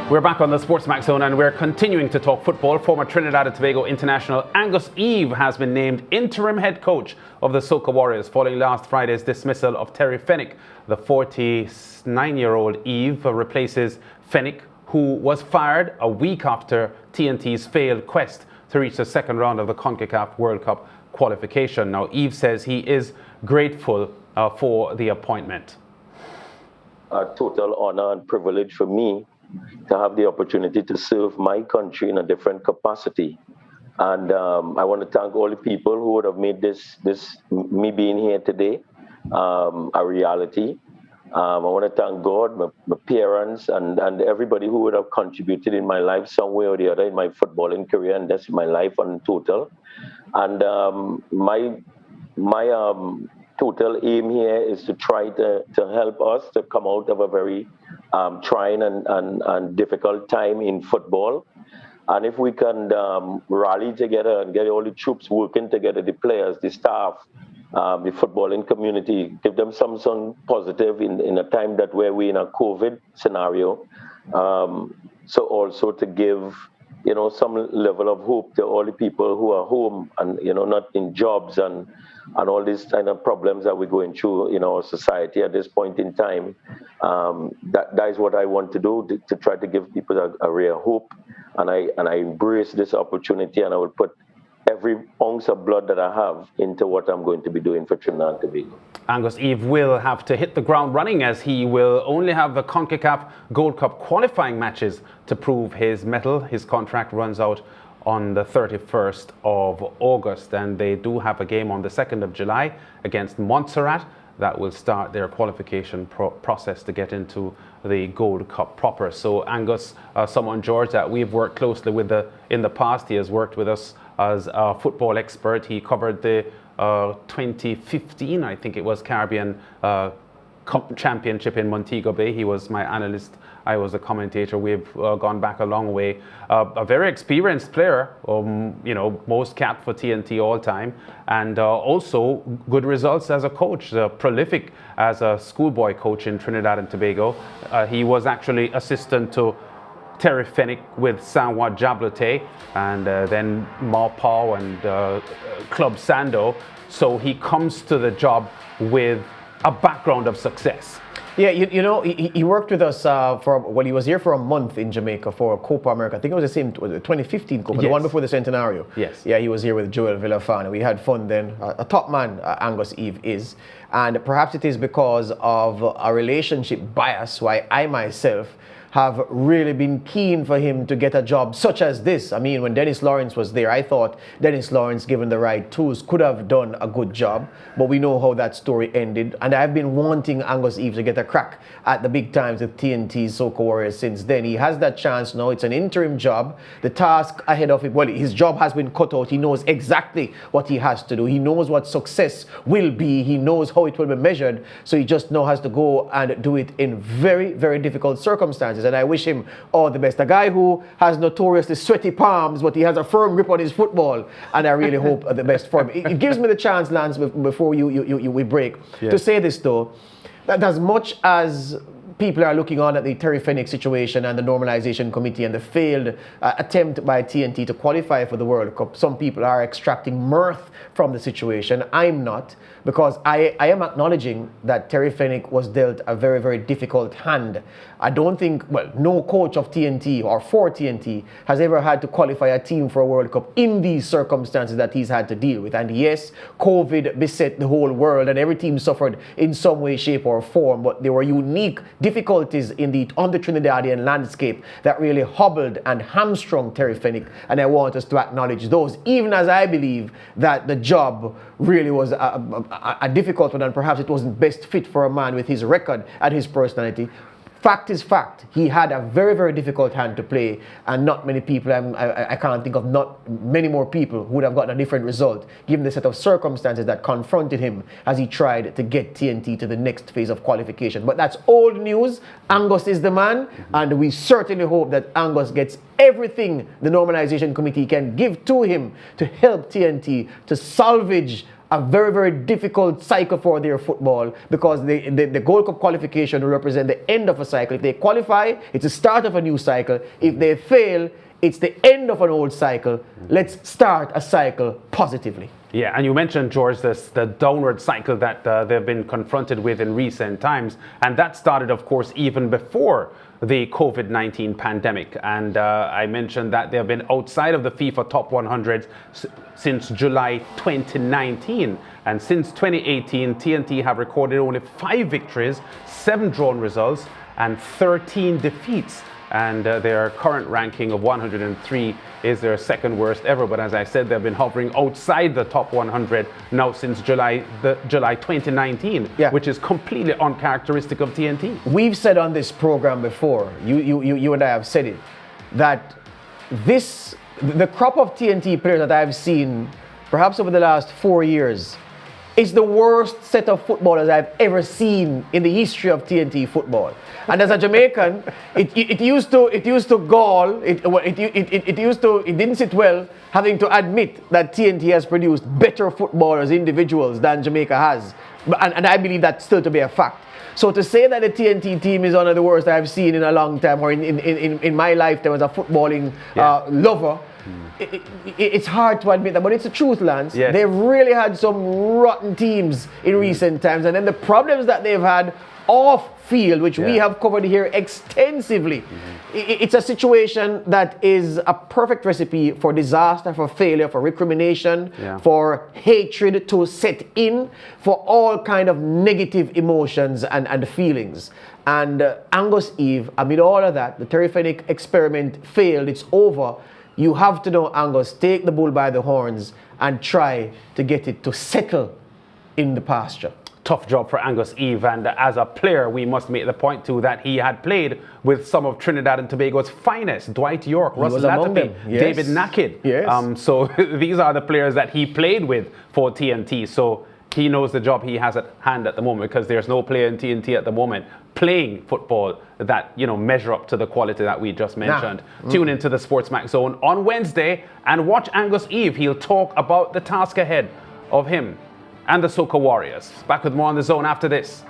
We're back on the SportsMax Zone and we're continuing to talk football. Former Trinidad Tobago international Angus Eve has been named interim head coach of the Soca Warriors following last Friday's dismissal of Terry Fenwick. The 49-year-old Eve replaces Fenwick, who was fired a week after T&T's failed quest to reach the second round of the CONCACAF World Cup qualification. Now, Eve says he is grateful for the appointment. A total honor and privilege for me to have the opportunity to serve my country in a different capacity. And I want to thank all the people who would have made this me being here today a reality. I want to thank God, my parents, and everybody who would have contributed in my life some way or the other in my footballing career, and that's my life on total. And my total aim here is to try to help us to come out of a very trying and difficult time in football. And if we can rally together and get all the troops working together, the players, the staff, the footballing community, give them some positive in a time that where we're in a COVID scenario. So also to give, some level of hope to all the people who are home and, not in jobs and all these kind of problems that we're going through in our society at this point in time. That is what I want to do, to try to give people a real hope. And I embrace this opportunity, and I will put every ounce of blood that I have into what I'm going to be doing for Trinidad and Tobago. Angus Eve will have to hit the ground running, as he will only have the CONCACAF Gold Cup qualifying matches to prove his mettle. His contract runs out on the 31st of August, and they do have a game on the 2nd of July against Montserrat that will start their qualification process to get into the Gold Cup proper. So Angus, someone, George, that we've worked closely with in the past. He has worked with us as a football expert. He covered the 2015, I think it was, Caribbean Cup Championship in Montego Bay. He was my analyst. I was a commentator. We've gone back a long way. A very experienced player, most capped for T&T all time, and also good results as a coach, prolific as a schoolboy coach in Trinidad and Tobago. He was actually assistant to Terry Fenwick with Saint-Wat Jablotey, and then Maupow and Club Sando. So he comes to the job with a background of success. Yeah, he worked with us he was here for a month in Jamaica for Copa America. I think it was the same, 2015 Copa, yes. The one before the Centenario. Yes. Yeah, he was here with Joel Villafana. We had fun then. A top man, Angus Eve is. And perhaps it is because of a relationship bias why I myself have really been keen for him to get a job such as this. I mean, when Dennis Lawrence was there, I thought Dennis Lawrence, given the right tools, could have done a good job. But we know how that story ended. And I've been wanting Angus Eve to get a crack at the big times with T&T's Soca Warriors since then. He has that chance now. It's an interim job. The task ahead of him, his job has been cut out. He knows exactly what he has to do. He knows what success will be. He knows how it will be measured. So he just now has to go and do it in very, very difficult circumstances. And I wish him all the best. A guy who has notoriously sweaty palms, but he has a firm grip on his football, and I really hope the best for him. It gives me the chance, Lance, before we break, yes, to say this though, that as much as people are looking on at the Terry Fenwick situation and the normalization committee and the failed attempt by T&T to qualify for the World Cup, some people are extracting mirth from the situation. I'm not, because I am acknowledging that Terry Fenwick was dealt a very, very difficult hand. I don't think, no coach of T&T or for T&T has ever had to qualify a team for a World Cup in these circumstances that he's had to deal with. And yes, COVID beset the whole world and every team suffered in some way, shape or form, but there were unique difficulties on the Trinidadian landscape that really hobbled and hamstrung Terry Fenwick, and I want us to acknowledge those, even as I believe that the job really was a difficult one, and perhaps it wasn't best fit for a man with his record and his personality. Fact is fact. He had a very, very difficult hand to play, and not many people, I can't think of not many more people who would have gotten a different result given the set of circumstances that confronted him as he tried to get T&T to the next phase of qualification. But that's old news. Angus is the man, and we certainly hope that Angus gets everything the normalization committee can give to him to help T&T to salvage a very, very difficult cycle for their football, because the Gold Cup qualification will represent the end of a cycle. If they qualify, it's the start of a new cycle. If they fail, it's the end of an old cycle. Let's start a cycle positively. Yeah, and you mentioned, George, the downward cycle that they've been confronted with in recent times. And that started, of course, even before the COVID-19 pandemic. And I mentioned that they have been outside of the FIFA Top 100 since July 2019. And since 2018, T&T have recorded only 5 victories, 7 drawn results, and 13 defeats. And their current ranking of 103 is their second worst ever. But as I said, they've been hovering outside the top 100 now since July 2019, which is completely uncharacteristic of T&T. We've said on this program before, you and I have said it, that the crop of T&T players that I've seen, perhaps over the last 4 years, is the worst set of footballers I've ever seen in the history of T&T football. And as a Jamaican, it used to gall. It didn't sit well having to admit that T&T has produced better footballers, individuals, than Jamaica has. And I believe that still to be a fact. So to say that the T&T team is one of the worst I've seen in a long time, or in my lifetime as a footballing lover, it's hard to admit that, but it's the truth, Lance. Yes. They've really had some rotten teams in recent times, and then the problems that they've had off field, which we have covered here extensively. It's a situation that is a perfect recipe for disaster, for failure, for recrimination, for hatred to set in, for all kind of negative emotions and feelings. And Angus Eve, amid all of that, the Terry Fenwick experiment failed. It's over. You have to know, Angus, take the bull by the horns and try to get it to settle in the pasture. Tough job for Angus Eve, and as a player, we must make the point too that he had played with some of Trinidad and Tobago's finest: Dwight York, Russell Latapi, David Nakid. Yes. So these are the players that he played with for T&T. So he knows the job he has at hand at the moment, because there's no player in T&T at the moment playing football that, measure up to the quality that we just mentioned. Tune into the SportsMax Zone on Wednesday and watch Angus Eve. He'll talk about the task ahead of him and the Soca Warriors. Back with more on the Zone after this.